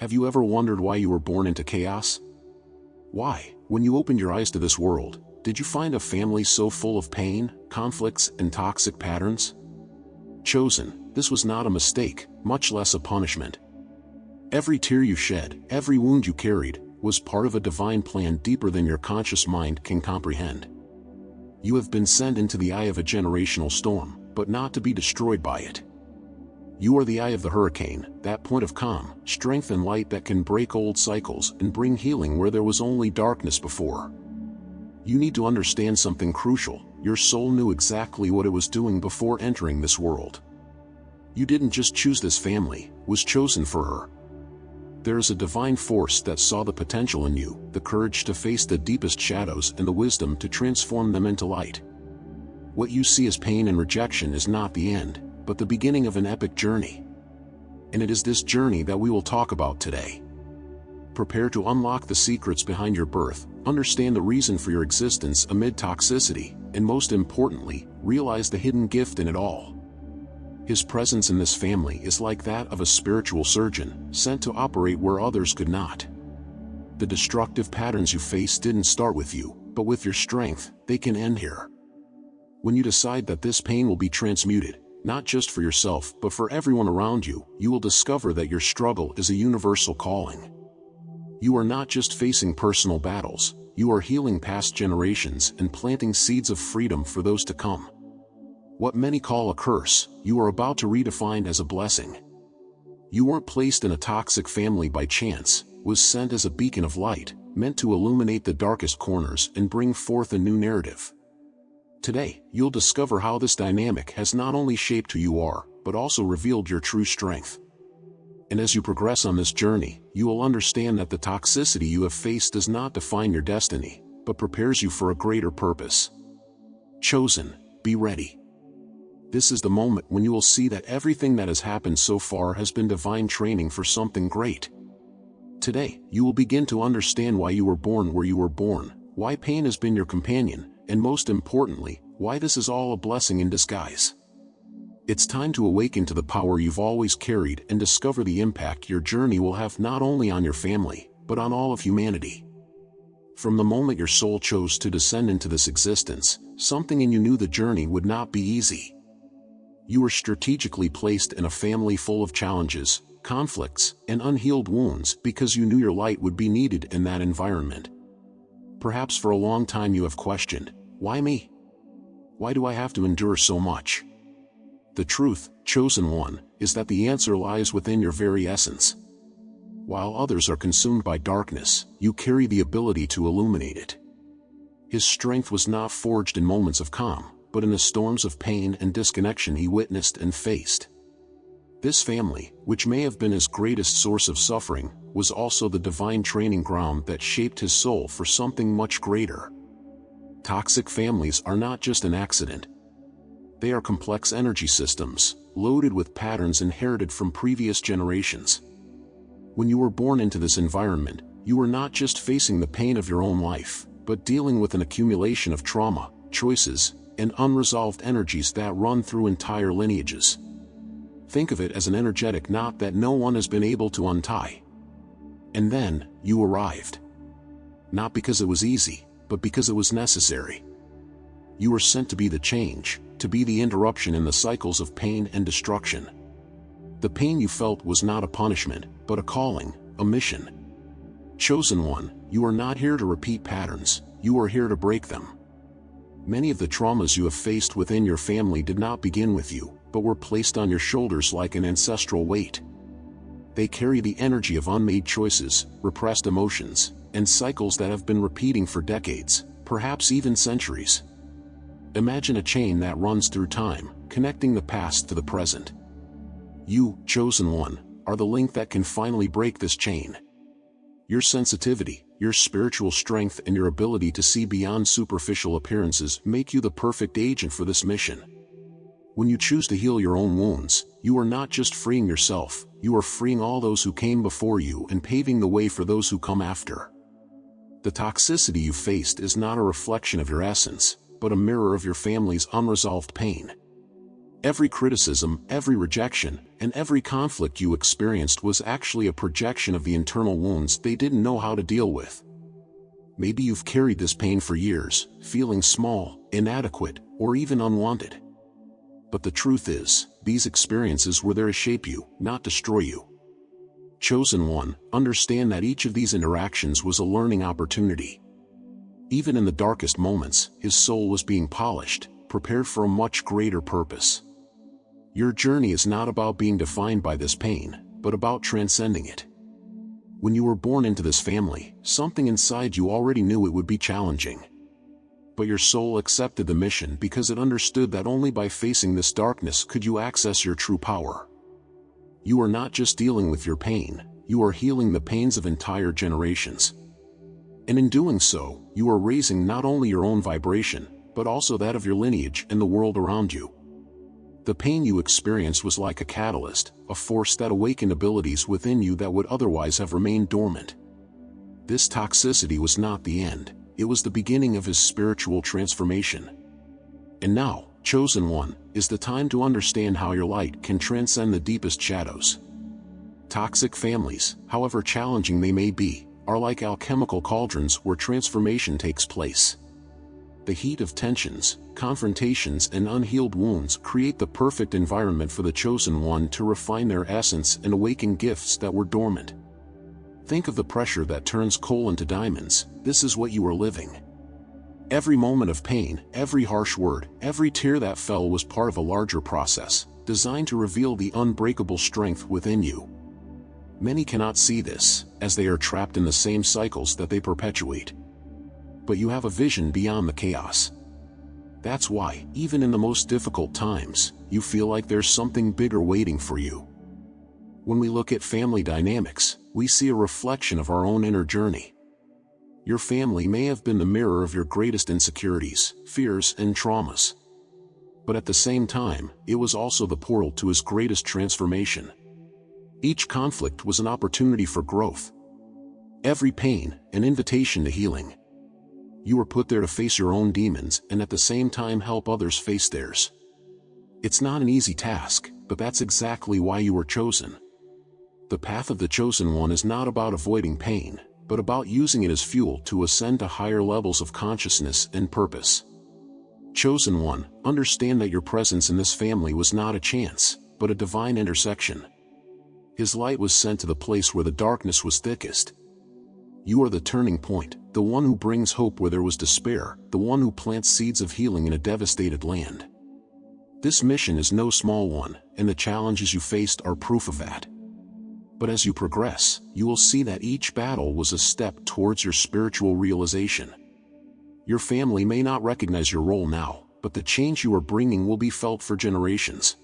Have you ever wondered why you were born into chaos? Why, when you opened your eyes to this world, did you find a family so full of pain, conflicts, and toxic patterns? Chosen, this was not a mistake, much less a punishment. Every tear you shed, every wound you carried, was part of a divine plan deeper than your conscious mind can comprehend. You have been sent into the eye of a generational storm, but not to be destroyed by it. You are the eye of the hurricane, that point of calm, strength and light that can break old cycles and bring healing where there was only darkness before. You need to understand something crucial. Your soul knew exactly what it was doing before entering this world. You didn't just choose this family, was chosen for her. There is a divine force that saw the potential in you, the courage to face the deepest shadows and the wisdom to transform them into light. What you see as pain and rejection is not the end, but the beginning of an epic journey. And it is this journey that we will talk about today. Prepare to unlock the secrets behind your birth, understand the reason for your existence amid toxicity, and most importantly, realize the hidden gift in it all. His presence in this family is like that of a spiritual surgeon, sent to operate where others could not. The destructive patterns you face didn't start with you, but with your strength, they can end here. When you decide that this pain will be transmuted, not just for yourself but for everyone around you, you will discover that your struggle is a universal calling. You are not just facing personal battles, you are healing past generations and planting seeds of freedom for those to come. What many call a curse, you are about to redefine as a blessing. You weren't placed in a toxic family by chance, was sent as a beacon of light, meant to illuminate the darkest corners and bring forth a new narrative. Today, you'll discover how this dynamic has not only shaped who you are, but also revealed your true strength. And as you progress on this journey, you will understand that the toxicity you have faced does not define your destiny, but prepares you for a greater purpose. Chosen, be ready. This is the moment when you will see that everything that has happened so far has been divine training for something great. Today, you will begin to understand why you were born where you were born, why pain has been your companion, and most importantly, why this is all a blessing in disguise. It's time to awaken to the power you've always carried and discover the impact your journey will have not only on your family, but on all of humanity. From the moment your soul chose to descend into this existence, something in you knew the journey would not be easy. You were strategically placed in a family full of challenges, conflicts, and unhealed wounds because you knew your light would be needed in that environment. Perhaps for a long time you have questioned, why me? Why do I have to endure so much? The truth, chosen one, is that the answer lies within your very essence. While others are consumed by darkness, you carry the ability to illuminate it. His strength was not forged in moments of calm, but in the storms of pain and disconnection he witnessed and faced. This family, which may have been his greatest source of suffering, was also the divine training ground that shaped his soul for something much greater. Toxic families are not just an accident. They are complex energy systems, loaded with patterns inherited from previous generations. When you were born into this environment, you were not just facing the pain of your own life, but dealing with an accumulation of trauma, choices, and unresolved energies that run through entire lineages. Think of it as an energetic knot that no one has been able to untie. And then, you arrived. Not because it was easy, but because it was necessary. You were sent to be the change, to be the interruption in the cycles of pain and destruction. The pain you felt was not a punishment, but a calling, a mission. Chosen one, you are not here to repeat patterns, you are here to break them. Many of the traumas you have faced within your family did not begin with you, but were placed on your shoulders like an ancestral weight. They carry the energy of unmade choices, repressed emotions, and cycles that have been repeating for decades, perhaps even centuries. Imagine a chain that runs through time, connecting the past to the present. You, chosen one, are the link that can finally break this chain. Your sensitivity, your spiritual strength, and your ability to see beyond superficial appearances make you the perfect agent for this mission. When you choose to heal your own wounds, you are not just freeing yourself, you are freeing all those who came before you and paving the way for those who come after. The toxicity you faced is not a reflection of your essence, but a mirror of your family's unresolved pain. Every criticism, every rejection, and every conflict you experienced was actually a projection of the internal wounds they didn't know how to deal with. Maybe you've carried this pain for years, feeling small, inadequate, or even unwanted. But the truth is, these experiences were there to shape you, not destroy you. Chosen one, understand that each of these interactions was a learning opportunity. Even in the darkest moments, his soul was being polished, prepared for a much greater purpose. Your journey is not about being defined by this pain, but about transcending it. When you were born into this family, something inside you already knew it would be challenging. But your soul accepted the mission because it understood that only by facing this darkness could you access your true power. You are not just dealing with your pain, you are healing the pains of entire generations. And in doing so, you are raising not only your own vibration, but also that of your lineage and the world around you. The pain you experienced was like a catalyst, a force that awakened abilities within you that would otherwise have remained dormant. This toxicity was not the end, it was the beginning of his spiritual transformation. And now, chosen one, is the time to understand how your light can transcend the deepest shadows. Toxic families, however challenging they may be, are like alchemical cauldrons where transformation takes place. The heat of tensions, confrontations, and unhealed wounds create the perfect environment for the chosen one to refine their essence and awaken gifts that were dormant. Think of the pressure that turns coal into diamonds. This is what you are living. Every moment of pain, every harsh word, every tear that fell was part of a larger process, designed to reveal the unbreakable strength within you. Many cannot see this, as they are trapped in the same cycles that they perpetuate. But you have a vision beyond the chaos. That's why, even in the most difficult times, you feel like there's something bigger waiting for you. When we look at family dynamics, we see a reflection of our own inner journey. Your family may have been the mirror of your greatest insecurities, fears, and traumas. But at the same time, it was also the portal to his greatest transformation. Each conflict was an opportunity for growth. Every pain, an invitation to healing. You were put there to face your own demons and at the same time help others face theirs. It's not an easy task, but that's exactly why you were chosen. The path of the chosen one is not about avoiding pain, but about using it as fuel to ascend to higher levels of consciousness and purpose. Chosen one, understand that your presence in this family was not a chance, but a divine intersection. His light was sent to the place where the darkness was thickest. You are the turning point, the one who brings hope where there was despair, the one who plants seeds of healing in a devastated land. This mission is no small one, and the challenges you faced are proof of that. But as you progress, you will see that each battle was a step towards your spiritual realization. Your family may not recognize your role now, but the change you are bringing will be felt for generations.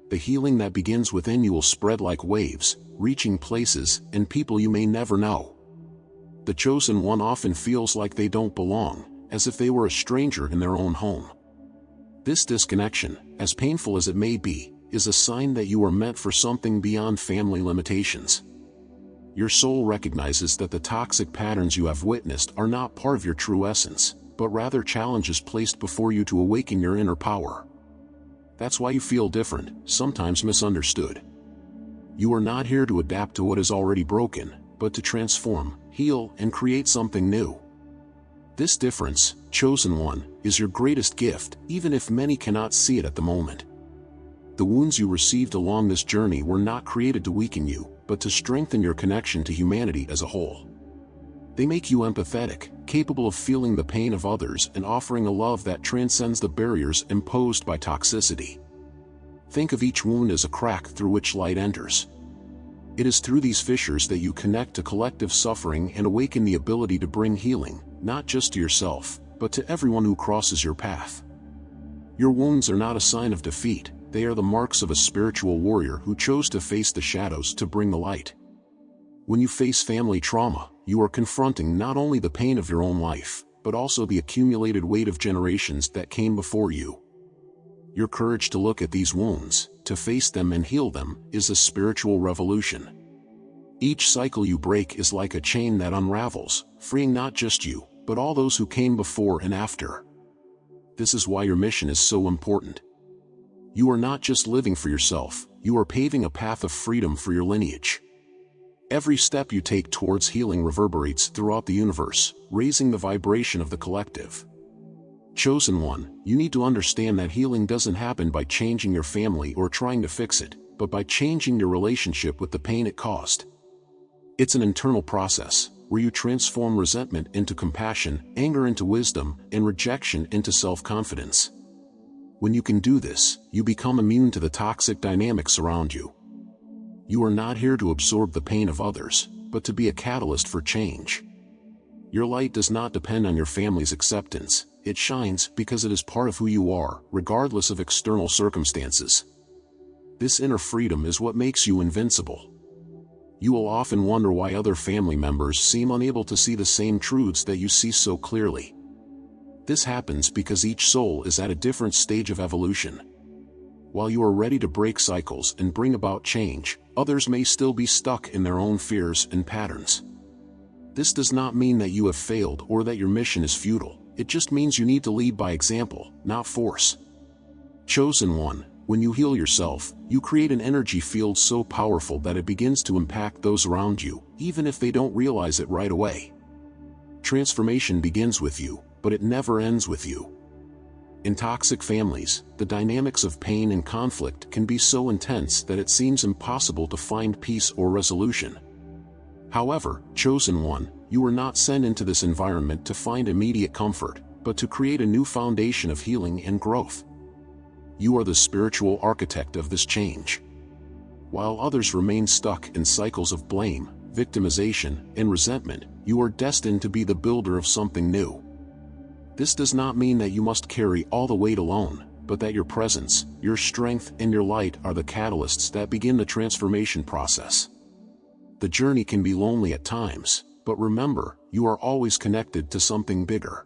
The healing that begins within you will spread like waves, reaching places and people you may never know. The chosen one often feels like they don't belong, as if they were a stranger in their own home. This disconnection, as painful as it may be, is a sign that you are meant for something beyond family limitations. Your soul recognizes that the toxic patterns you have witnessed are not part of your true essence, but rather challenges placed before you to awaken your inner power. That's why you feel different, sometimes misunderstood. You are not here to adapt to what is already broken, but to transform, heal, and create something new. This difference, chosen one, is your greatest gift, even if many cannot see it at the moment. The wounds you received along this journey were not created to weaken you, but to strengthen your connection to humanity as a whole. They make you empathetic, capable of feeling the pain of others and offering a love that transcends the barriers imposed by toxicity. Think of each wound as a crack through which light enters. It is through these fissures that you connect to collective suffering and awaken the ability to bring healing, not just to yourself, but to everyone who crosses your path. Your wounds are not a sign of defeat, they are the marks of a spiritual warrior who chose to face the shadows to bring the light. When you face family trauma, you are confronting not only the pain of your own life, but also the accumulated weight of generations that came before you. Your courage to look at these wounds, to face them and heal them, is a spiritual revolution. Each cycle you break is like a chain that unravels, freeing not just you, but all those who came before and after. This is why your mission is so important. You are not just living for yourself, you are paving a path of freedom for your lineage. Every step you take towards healing reverberates throughout the universe, raising the vibration of the collective. Chosen one, you need to understand that healing doesn't happen by changing your family or trying to fix it, but by changing your relationship with the pain it caused. It's an internal process, where you transform resentment into compassion, anger into wisdom, and rejection into self-confidence. When you can do this, you become immune to the toxic dynamics around you. You are not here to absorb the pain of others, but to be a catalyst for change. Your light does not depend on your family's acceptance, it shines because it is part of who you are, regardless of external circumstances. This inner freedom is what makes you invincible. You will often wonder why other family members seem unable to see the same truths that you see so clearly. This happens because each soul is at a different stage of evolution. While you are ready to break cycles and bring about change, others may still be stuck in their own fears and patterns. This does not mean that you have failed or that your mission is futile, it just means you need to lead by example, not force. Chosen one, when you heal yourself, you create an energy field so powerful that it begins to impact those around you, even if they don't realize it right away. Transformation begins with you, but it never ends with you. In toxic families, the dynamics of pain and conflict can be so intense that it seems impossible to find peace or resolution. However, chosen one, you were not sent into this environment to find immediate comfort, but to create a new foundation of healing and growth. You are the spiritual architect of this change. While others remain stuck in cycles of blame, victimization, and resentment, you are destined to be the builder of something new. This does not mean that you must carry all the weight alone, but that your presence, your strength, and your light are the catalysts that begin the transformation process. The journey can be lonely at times, but remember, you are always connected to something bigger.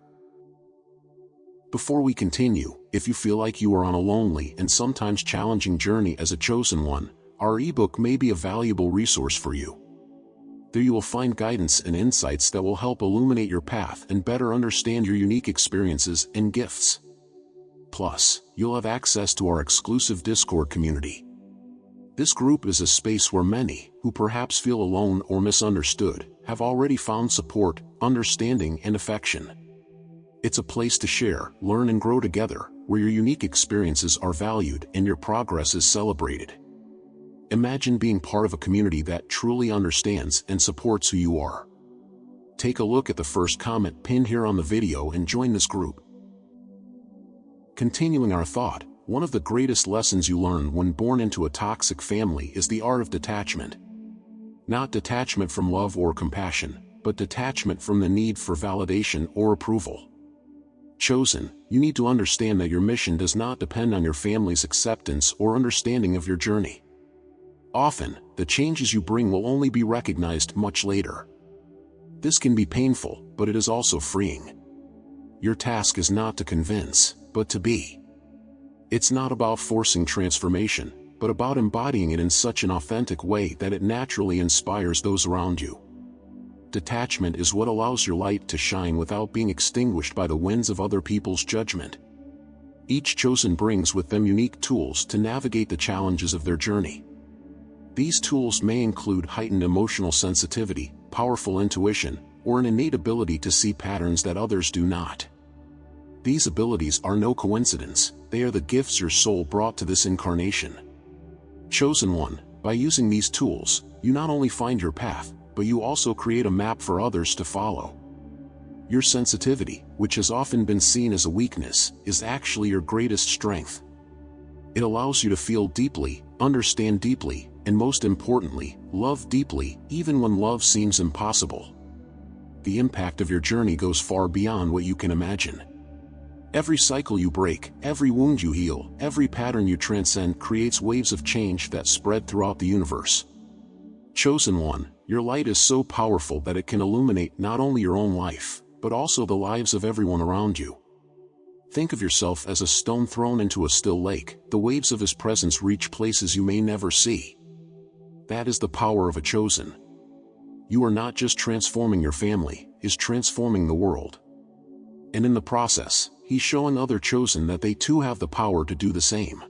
Before we continue, if you feel like you are on a lonely and sometimes challenging journey as a chosen one, our ebook may be a valuable resource for you. There you will find guidance and insights that will help illuminate your path and better understand your unique experiences and gifts. Plus, you'll have access to our exclusive Discord community. This group is a space where many, who perhaps feel alone or misunderstood, have already found support, understanding, and affection. It's a place to share, learn, and grow together, where your unique experiences are valued and your progress is celebrated. Imagine being part of a community that truly understands and supports who you are. Take a look at the first comment pinned here on the video and join this group. Continuing our thought, one of the greatest lessons you learn when born into a toxic family is the art of detachment. Not detachment from love or compassion, but detachment from the need for validation or approval. Chosen, you need to understand that your mission does not depend on your family's acceptance or understanding of your journey. Often, the changes you bring will only be recognized much later. This can be painful, but it is also freeing. Your task is not to convince, but to be. It's not about forcing transformation, but about embodying it in such an authentic way that it naturally inspires those around you. Detachment is what allows your light to shine without being extinguished by the winds of other people's judgment. Each chosen brings with them unique tools to navigate the challenges of their journey. These tools may include heightened emotional sensitivity, powerful intuition, or an innate ability to see patterns that others do not. These abilities are no coincidence, they are the gifts your soul brought to this incarnation. Chosen one, by using these tools, you not only find your path, but you also create a map for others to follow. Your sensitivity, which has often been seen as a weakness, is actually your greatest strength. It allows you to feel deeply, understand deeply, and most importantly, love deeply, even when love seems impossible. The impact of your journey goes far beyond what you can imagine. Every cycle you break, every wound you heal, every pattern you transcend creates waves of change that spread throughout the universe. Chosen one, your light is so powerful that it can illuminate not only your own life, but also the lives of everyone around you. Think of yourself as a stone thrown into a still lake. The waves of his presence reach places you may never see. That is the power of a chosen. You are not just transforming your family, is transforming the world. And in the process, he's showing other chosen that they too have the power to do the same.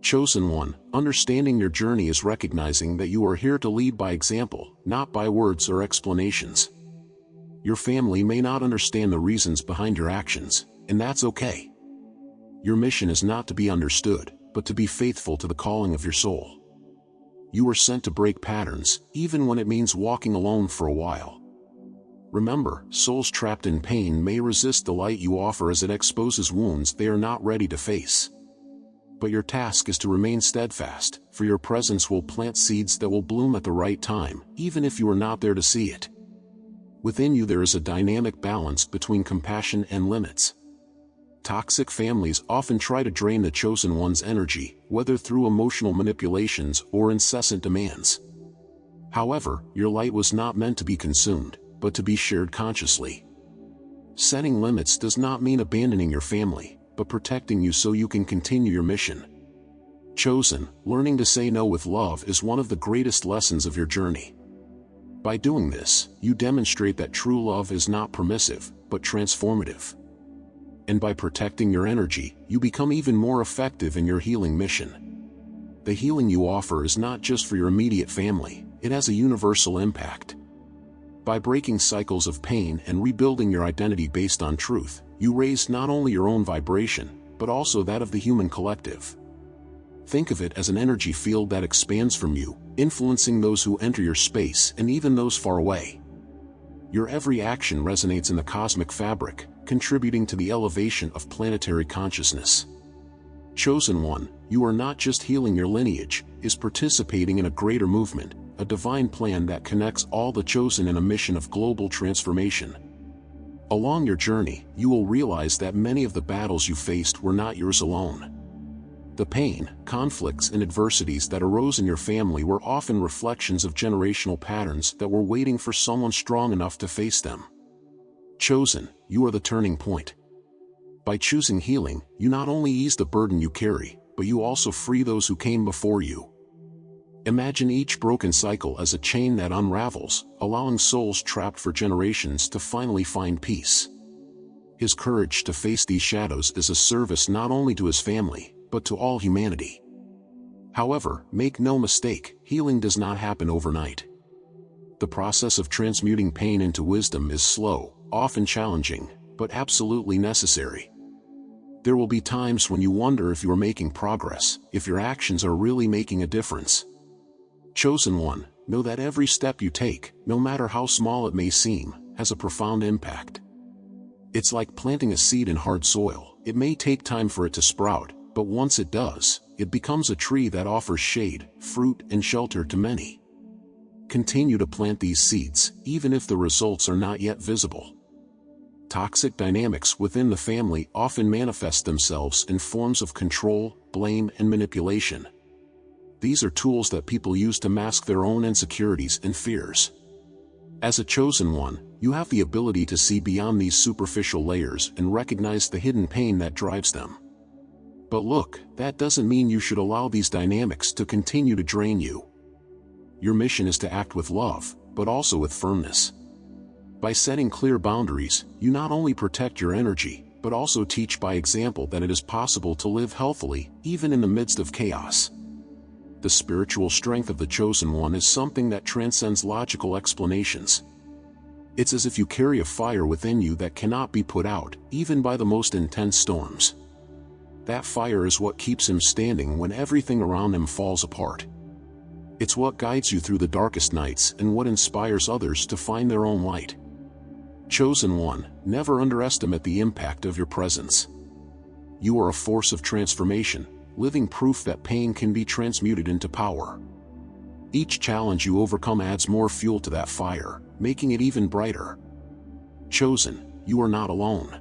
Chosen One, understanding your journey is recognizing that you are here to lead by example, not by words or explanations. Your family may not understand the reasons behind your actions, and that's okay. Your mission is not to be understood, but to be faithful to the calling of your soul. You are sent to break patterns, even when it means walking alone for a while. Remember, souls trapped in pain may resist the light you offer as it exposes wounds they are not ready to face. But your task is to remain steadfast, for your presence will plant seeds that will bloom at the right time, even if you are not there to see it. Within you there is a dynamic balance between compassion and limits. Toxic families often try to drain the Chosen One's energy, whether through emotional manipulations or incessant demands. However, your light was not meant to be consumed, but to be shared consciously. Setting limits does not mean abandoning your family, but protecting you so you can continue your mission. Chosen, learning to say no with love is one of the greatest lessons of your journey. By doing this, you demonstrate that true love is not permissive, but transformative. And by protecting your energy, you become even more effective in your healing mission. The healing you offer is not just for your immediate family, it has a universal impact. By breaking cycles of pain and rebuilding your identity based on truth, you raise not only your own vibration, but also that of the human collective. Think of it as an energy field that expands from you, influencing those who enter your space and even those far away. Your every action resonates in the cosmic fabric, contributing to the elevation of planetary consciousness. Chosen One, you are not just healing your lineage, is participating in a greater movement, a divine plan that connects all the chosen in a mission of global transformation. Along your journey, you will realize that many of the battles you faced were not yours alone. The pain, conflicts, and adversities that arose in your family were often reflections of generational patterns that were waiting for someone strong enough to face them. Chosen, you are the turning point. By choosing healing, you not only ease the burden you carry, but you also free those who came before you. Imagine each broken cycle as a chain that unravels, allowing souls trapped for generations to finally find peace. His courage to face these shadows is a service not only to his family, but to all humanity. However, make no mistake, healing does not happen overnight. The process of transmuting pain into wisdom is slow, often challenging, but absolutely necessary. There will be times when you wonder if you are making progress, if your actions are really making a difference. Chosen One, know that every step you take, no matter how small it may seem, has a profound impact. It's like planting a seed in hard soil. It may take time for it to sprout, but once it does, it becomes a tree that offers shade, fruit, and shelter to many. Continue to plant these seeds, even if the results are not yet visible. Toxic dynamics within the family often manifest themselves in forms of control, blame, and manipulation. These are tools that people use to mask their own insecurities and fears. As a Chosen One, you have the ability to see beyond these superficial layers and recognize the hidden pain that drives them. But look, that doesn't mean you should allow these dynamics to continue to drain you. Your mission is to act with love, but also with firmness. By setting clear boundaries, you not only protect your energy, but also teach by example that it is possible to live healthily, even in the midst of chaos. The spiritual strength of the Chosen One is something that transcends logical explanations. It's as if you carry a fire within you that cannot be put out, even by the most intense storms. That fire is what keeps him standing when everything around him falls apart. It's what guides you through the darkest nights and what inspires others to find their own light. Chosen One, never underestimate the impact of your presence. You are a force of transformation, living proof that pain can be transmuted into power. Each challenge you overcome adds more fuel to that fire, making it even brighter. Chosen, you are not alone.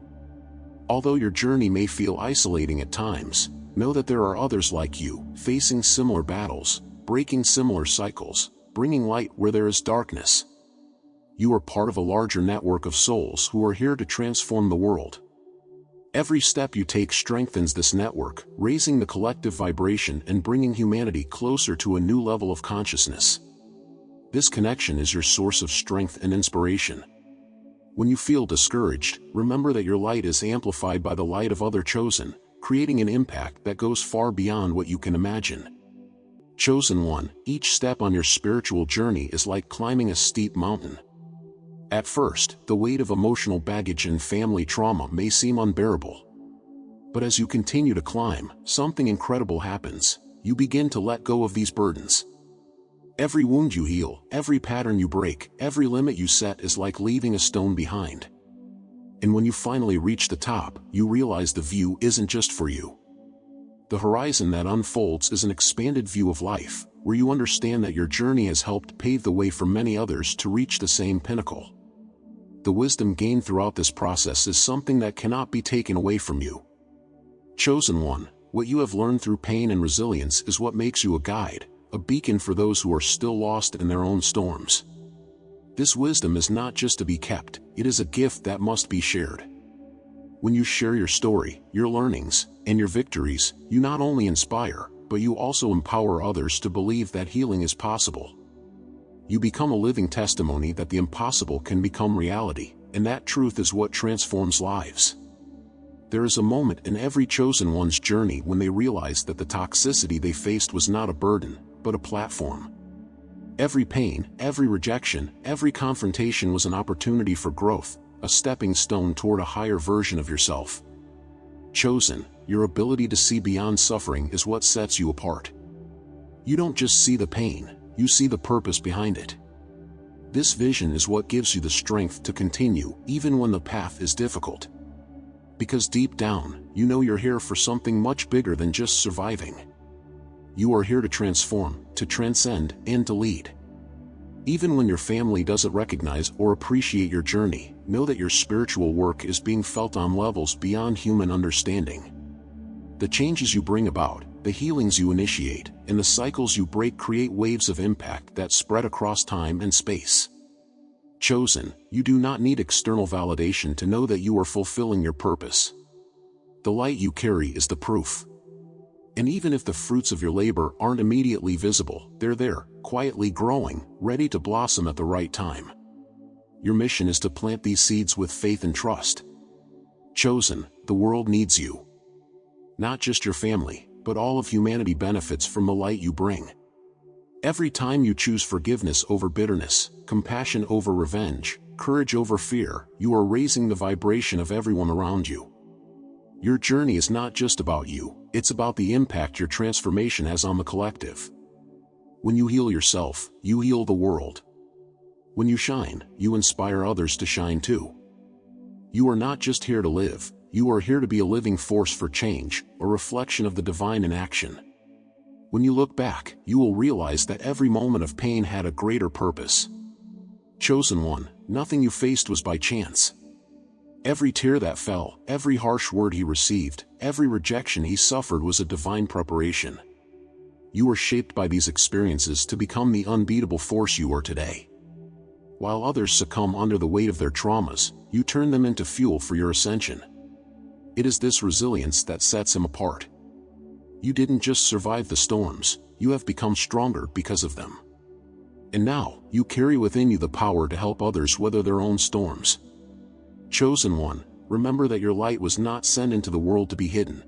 Although your journey may feel isolating at times, know that there are others like you, facing similar battles, breaking similar cycles, bringing light where there is darkness. You are part of a larger network of souls who are here to transform the world. Every step you take strengthens this network, raising the collective vibration and bringing humanity closer to a new level of consciousness. This connection is your source of strength and inspiration. When you feel discouraged, remember that your light is amplified by the light of other chosen, creating an impact that goes far beyond what you can imagine. Chosen one, each step on your spiritual journey is like climbing a steep mountain. At first, the weight of emotional baggage and family trauma may seem unbearable. But as you continue to climb, something incredible happens. You begin to let go of these burdens. Every wound you heal, every pattern you break, every limit you set is like leaving a stone behind. And when you finally reach the top, you realize the view isn't just for you. The horizon that unfolds is an expanded view of life, where you understand that your journey has helped pave the way for many others to reach the same pinnacle. The wisdom gained throughout this process is something that cannot be taken away from you. Chosen one, what you have learned through pain and resilience is what makes you a guide, a beacon for those who are still lost in their own storms. This wisdom is not just to be kept, it is a gift that must be shared. When you share your story, your learnings, and your victories, you not only inspire, but you also empower others to believe that healing is possible. You become a living testimony that the impossible can become reality, and that truth is what transforms lives. There is a moment in every chosen one's journey when they realize that the toxicity they faced was not a burden, but a platform. Every pain, every rejection, every confrontation was an opportunity for growth, a stepping stone toward a higher version of yourself. Chosen, your ability to see beyond suffering is what sets you apart. You don't just see the pain, you see the purpose behind it. This vision is what gives you the strength to continue, even when the path is difficult. Because deep down, you know you're here for something much bigger than just surviving. You are here to transform, to transcend, and to lead. Even when your family doesn't recognize or appreciate your journey, know that your spiritual work is being felt on levels beyond human understanding. The changes you bring about, the healings you initiate, and the cycles you break create waves of impact that spread across time and space. Chosen, you do not need external validation to know that you are fulfilling your purpose. The light you carry is the proof. And even if the fruits of your labor aren't immediately visible, they're there, quietly growing, ready to blossom at the right time. Your mission is to plant these seeds with faith and trust. Chosen, the world needs you. Not just your family, but all of humanity benefits from the light you bring. Every time you choose forgiveness over bitterness, compassion over revenge, courage over fear, you are raising the vibration of everyone around you. Your journey is not just about you, it's about the impact your transformation has on the collective. When you heal yourself, you heal the world. When you shine, you inspire others to shine too. You are not just here to live, you are here to be a living force for change, a reflection of the divine in action. When you look back, you will realize that every moment of pain had a greater purpose. Chosen one, nothing you faced was by chance. Every tear that fell, every harsh word he received, every rejection he suffered was a divine preparation. You were shaped by these experiences to become the unbeatable force you are today. While others succumb under the weight of their traumas, you turn them into fuel for your ascension. It is this resilience that sets him apart. You didn't just survive the storms, you have become stronger because of them. And now, you carry within you the power to help others weather their own storms. Chosen one, remember that your light was not sent into the world to be hidden.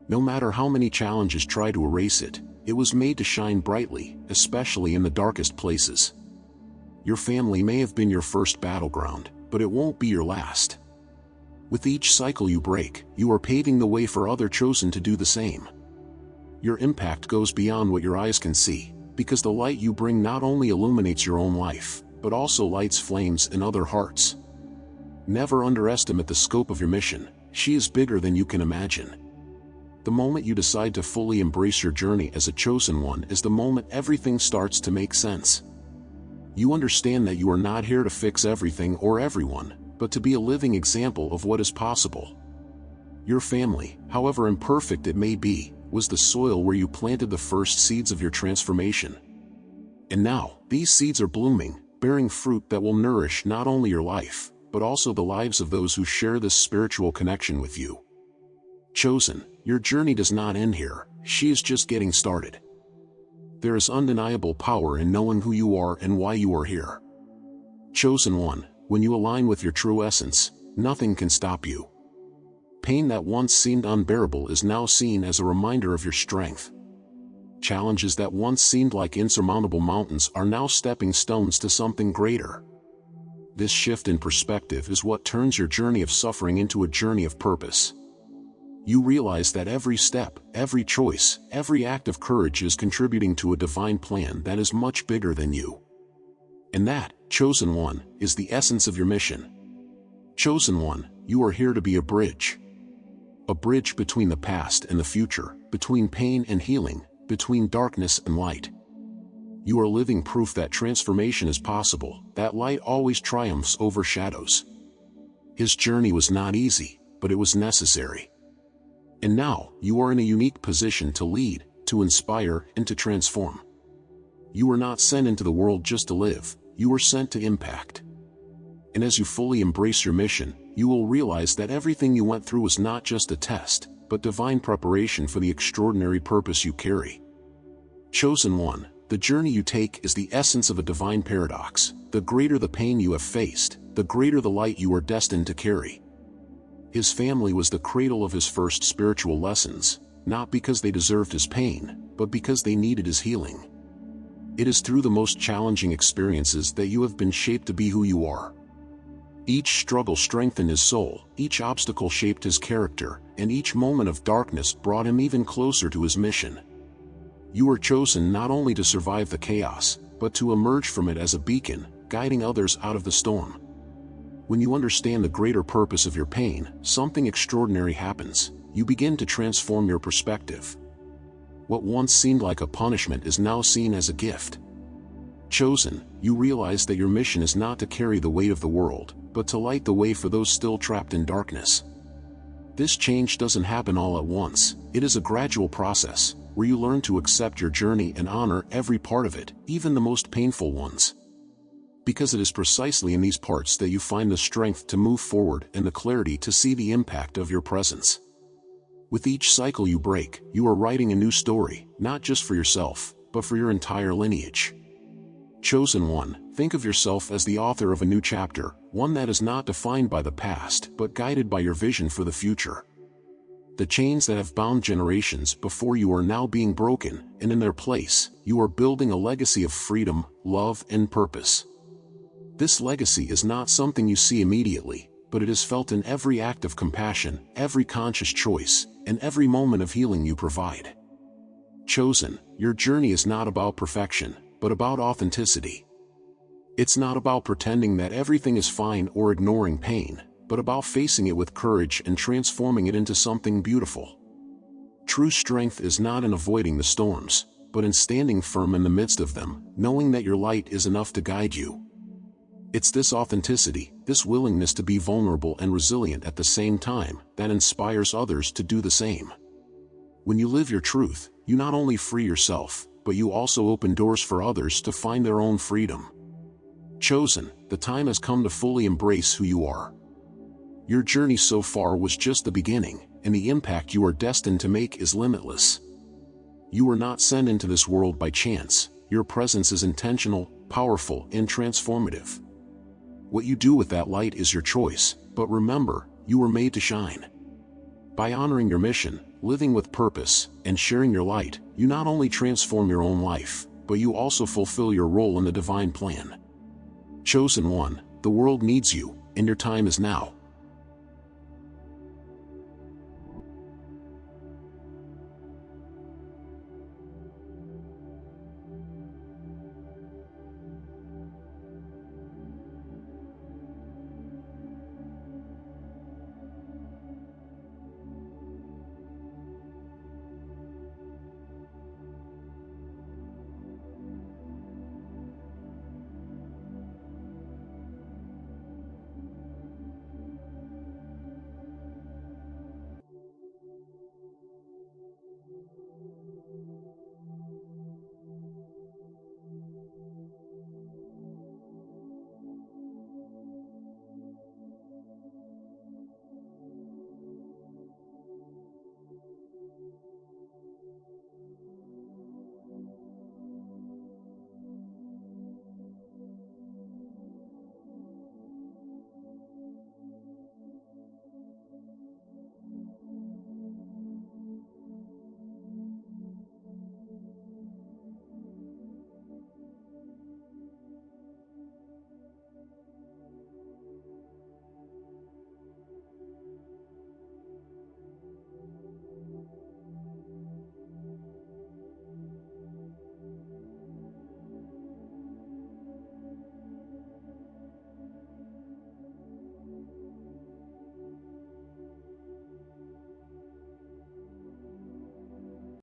No matter how many challenges try to erase it, it was made to shine brightly, especially in the darkest places. Your family may have been your first battleground, but it won't be your last. With each cycle you break, you are paving the way for other chosen to do the same. Your impact goes beyond what your eyes can see, because the light you bring not only illuminates your own life, but also lights flames in other hearts. Never underestimate the scope of your mission, she is bigger than you can imagine. The moment you decide to fully embrace your journey as a chosen one is the moment everything starts to make sense. You understand that you are not here to fix everything or everyone, but to be a living example of what is possible. Your family, however imperfect it may be, was the soil where you planted the first seeds of your transformation. And now, these seeds are blooming, bearing fruit that will nourish not only your life, but also the lives of those who share this spiritual connection with you. Chosen, your journey does not end here, she is just getting started. There is undeniable power in knowing who you are and why you are here. Chosen one, when you align with your true essence, nothing can stop you. Pain that once seemed unbearable is now seen as a reminder of your strength. Challenges that once seemed like insurmountable mountains are now stepping stones to something greater. This shift in perspective is what turns your journey of suffering into a journey of purpose. You realize that every step, every choice, every act of courage is contributing to a divine plan that is much bigger than you. And that, chosen one, is the essence of your mission. Chosen one, you are here to be a bridge. A bridge between the past and the future, between pain and healing, between darkness and light. You are living proof that transformation is possible, that light always triumphs over shadows. His journey was not easy, but it was necessary. And now, you are in a unique position to lead, to inspire, and to transform. You were not sent into the world just to live, you were sent to impact. And as you fully embrace your mission, you will realize that everything you went through was not just a test, but divine preparation for the extraordinary purpose you carry. Chosen one, the journey you take is the essence of a divine paradox. The greater the pain you have faced, the greater the light you are destined to carry. His family was the cradle of his first spiritual lessons, not because they deserved his pain, but because they needed his healing. It is through the most challenging experiences that you have been shaped to be who you are. Each struggle strengthened his soul, each obstacle shaped his character, and each moment of darkness brought him even closer to his mission. You were chosen not only to survive the chaos, but to emerge from it as a beacon, guiding others out of the storm. When you understand the greater purpose of your pain, something extraordinary happens. You begin to transform your perspective. What once seemed like a punishment is now seen as a gift. Chosen, you realize that your mission is not to carry the weight of the world, but to light the way for those still trapped in darkness. This change doesn't happen all at once. It is a gradual process, where you learn to accept your journey and honor every part of it, even the most painful ones. Because it is precisely in these parts that you find the strength to move forward and the clarity to see the impact of your presence. With each cycle you break, you are writing a new story, not just for yourself, but for your entire lineage. Chosen one, think of yourself as the author of a new chapter, one that is not defined by the past but guided by your vision for the future. The chains that have bound generations before you are now being broken, and in their place, you are building a legacy of freedom, love, and purpose. This legacy is not something you see immediately, but it is felt in every act of compassion, every conscious choice, and every moment of healing you provide. Chosen, your journey is not about perfection, but about authenticity. It's not about pretending that everything is fine or ignoring pain, but about facing it with courage and transforming it into something beautiful. True strength is not in avoiding the storms, but in standing firm in the midst of them, knowing that your light is enough to guide you. It's this authenticity, this willingness to be vulnerable and resilient at the same time, that inspires others to do the same. When you live your truth, you not only free yourself, but you also open doors for others to find their own freedom. Chosen, the time has come to fully embrace who you are. Your journey so far was just the beginning, and the impact you are destined to make is limitless. You were not sent into this world by chance. Your presence is intentional, powerful, and transformative. What you do with that light is your choice, but remember, you were made to shine. By honoring your mission, living with purpose, and sharing your light, you not only transform your own life, but you also fulfill your role in the divine plan. Chosen one, the world needs you, and your time is now.